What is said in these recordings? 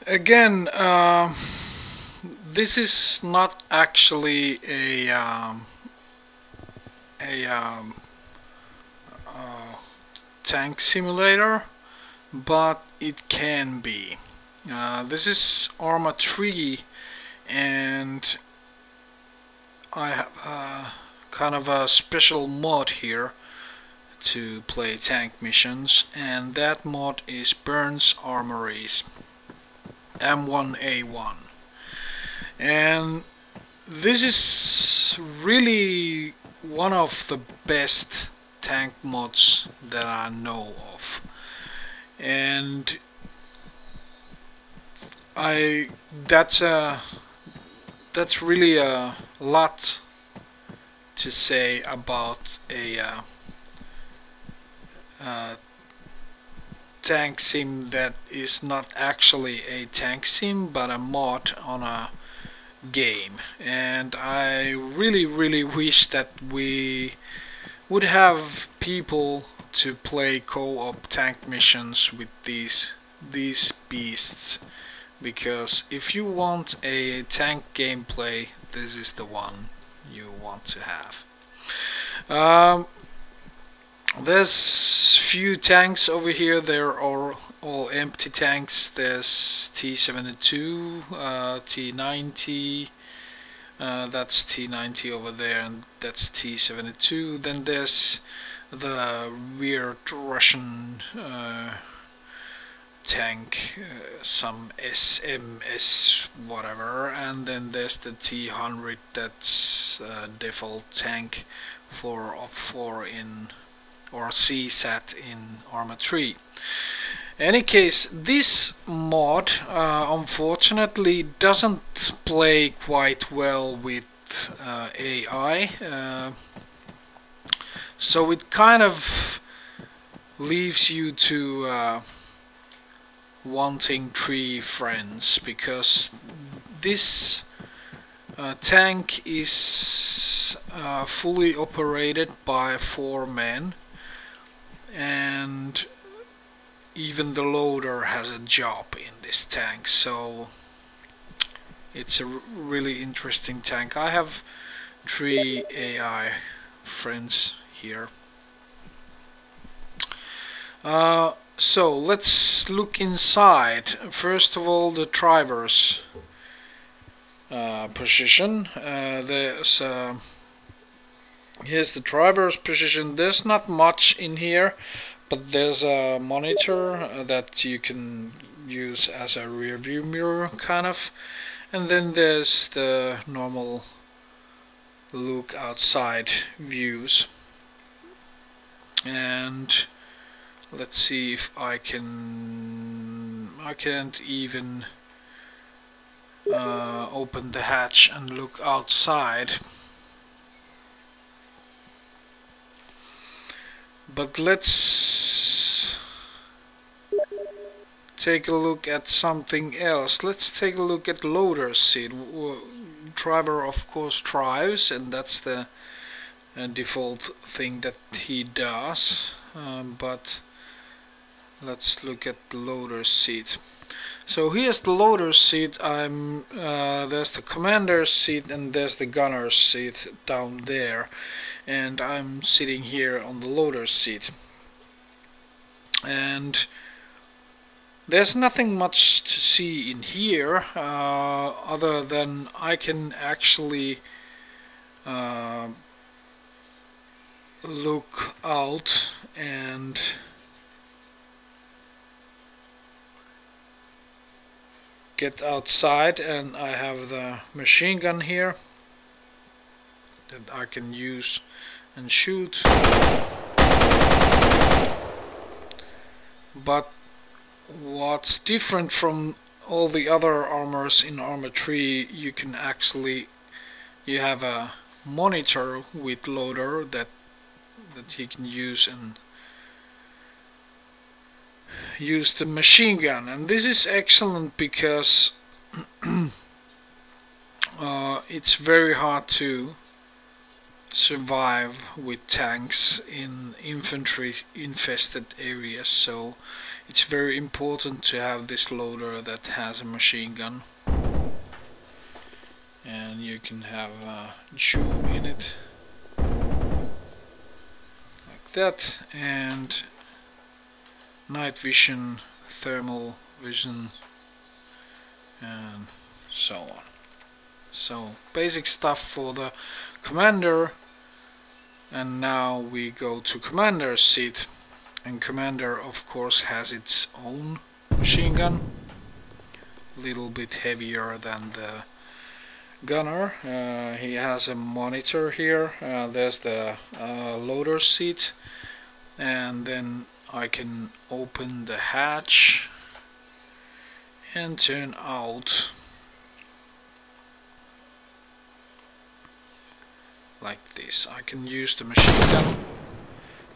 Again, this is not actually a uh, tank simulator, but it can be. This is ARMA 3, and I have kind of a special mod here to play tank missions, and that mod is Burnes Armories M1A1. And this is really one of the best tank mods that I know of, and I that's really a lot to say about a uh, tank sim that is not actually a tank sim but a mod on a game. And I really wish that we would have people to play co-op tank missions with these beasts, because if you want a tank gameplay, this is the one you want to have. Um, there's few tanks over here. They're all empty tanks. There's T-72, T-90. That's T-90 over there, and that's T-72. Then there's the weird Russian tank, some SMS whatever, and then there's the T-100. That's default tank for Op 4 in, or CSAT in ARMA 3. Any case, this mod unfortunately doesn't play quite well with AI, so it kind of leaves you to wanting 3 friends, because this tank is fully operated by 4 men, and even the loader has a job in this tank, so it's a really interesting tank. I have 3 AI friends here. So let's look inside. First of all, the driver's position. Here's the driver's position. There's not much in here, but there's a monitor that you can use as a rear view mirror kind of, and then there's the normal look outside views. And let's see if I can't even open the hatch and look outside. But let's take a look at something else. Let's take a look at loader seat. Driver of course drives, and that's the default thing that he does, but let's look at the loader seat. So here's the loader seat. There's the commander's seat, and there's the gunner's seat down there, and I'm sitting here on the loader's seat. And there's nothing much to see in here, other than I can actually look out and get outside, and I have the machine gun here that I can use and shoot. But what's different from all the other armors in ARMA 3, you have a monitor with loader that he can use, and use the machine gun. And this is excellent because it's very hard to survive with tanks in infantry infested areas, so it's very important to have this loader that has a machine gun, and you can have a zoom in it like that, and night vision, thermal vision, and so on. So basic stuff for the commander. And now we go to commander's seat, and commander of course has its own machine gun, a little bit heavier than the gunner. He has a monitor here. There's the loader seat, and then I can open the hatch and turn out like this. I can use the machine gun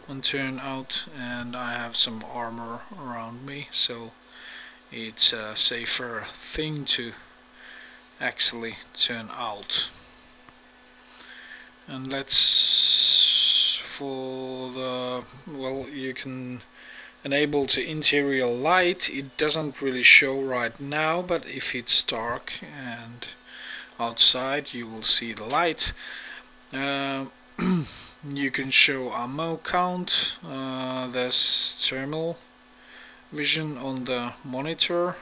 and turn out, and I have some armor around me, so it's a safer thing to actually turn out. And let's, for the, well, you can enable to interior light. It doesn't really show right now, but if it's dark and outside you will see the light. You can show ammo count. There's thermal vision on the monitor,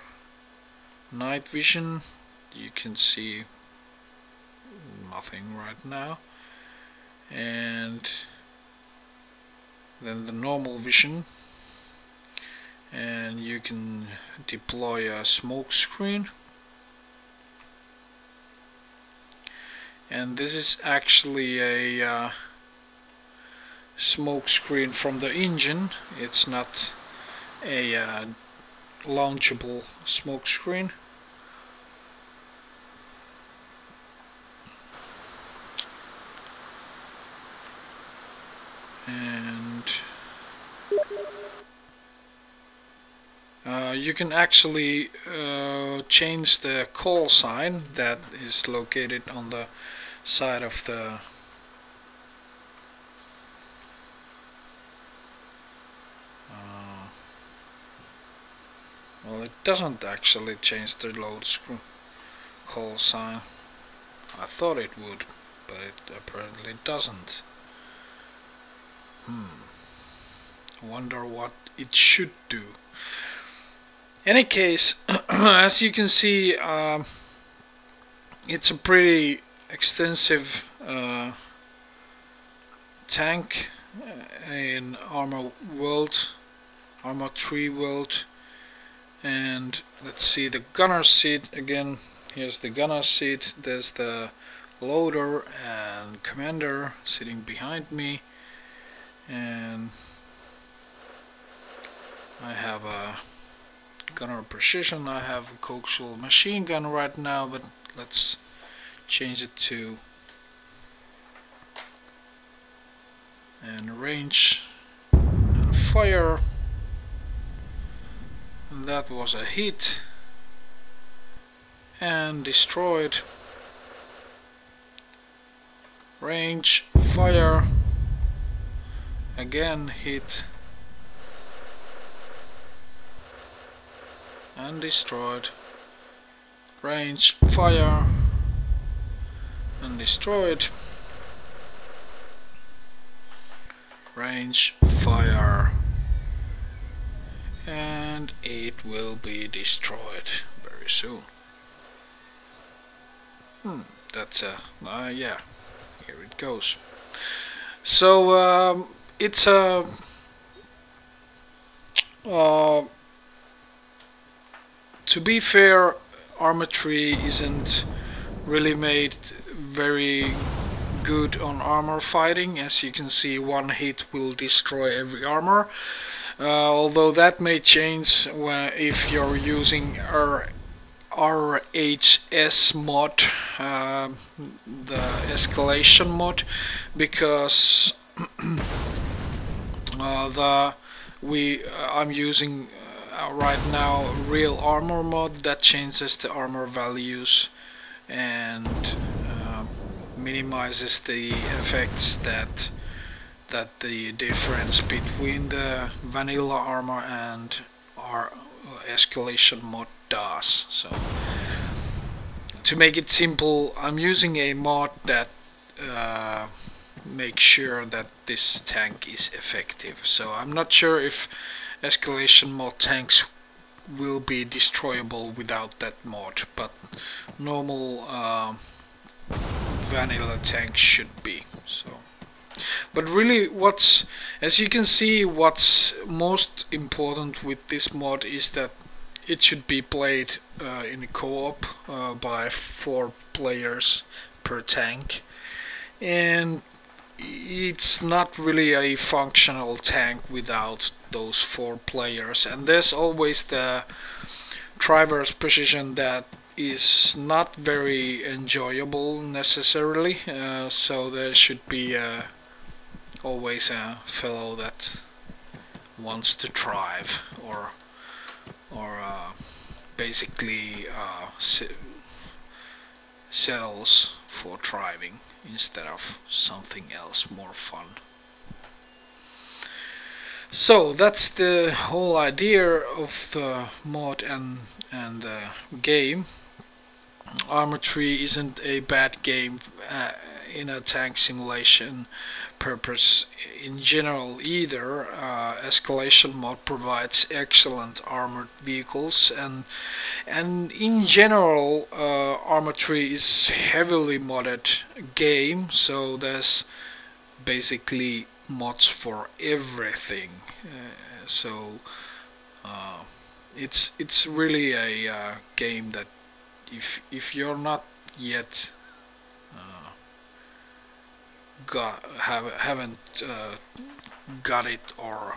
night vision. You can see nothing right now, and then the normal vision, and you can deploy a smoke screen. And this is actually a smoke screen from the engine. It's not a launchable smoke screen. And you can actually change the call sign that is located on the side of the well, it doesn't actually change the load screw call sign. I thought it would, but it apparently doesn't. Wonder what it should do. Any case, as you can see, it's a pretty extensive tank in ARMA3 world. And let's see the gunner seat again. Here's the gunner seat. There's the loader and commander sitting behind me, and I have a gunner precision. I have a coaxial machine gun right now, but let's change it to and range and fire. And that was a hit and destroyed. Range, fire, again hit and destroyed. Range, fire and destroyed. Range, fire, and it will be destroyed very soon. That's yeah, here it goes. So it's a to be fair, ARMA3 isn't really made very good on armor fighting. As you can see, one hit will destroy every armor. Although that may change if you're using RHS mod, the escalation mod, because I'm using right now real armor mod that changes the armor values and minimizes the effects that the difference between the vanilla armor and our escalation mod does. So to make it simple, I'm using a mod that makes sure that this tank is effective. So I'm not sure if escalation mod tanks will be destroyable without that mod, but normal vanilla tanks should be. So, but really, as you can see, what's most important with this mod is that it should be played in a co-op by 4 players per tank, and it's not really a functional tank without those 4 players. And there's always the driver's position that is not very enjoyable necessarily, so there should be always a fellow that wants to drive, or basically settles for driving instead of something else more fun. So that's the whole idea of the mod and the game. Arma 3 isn't a bad game in a tank simulation purpose in general either. Escalation mod provides excellent armored vehicles, and in general Arma 3 is heavily modded game, so there's basically mods for everything. So it's really a game that if you're not yet haven't got it, or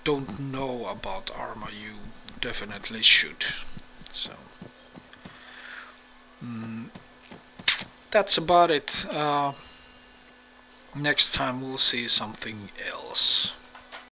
don't know about Arma, you definitely should. So that's about it. Next time we'll see something else.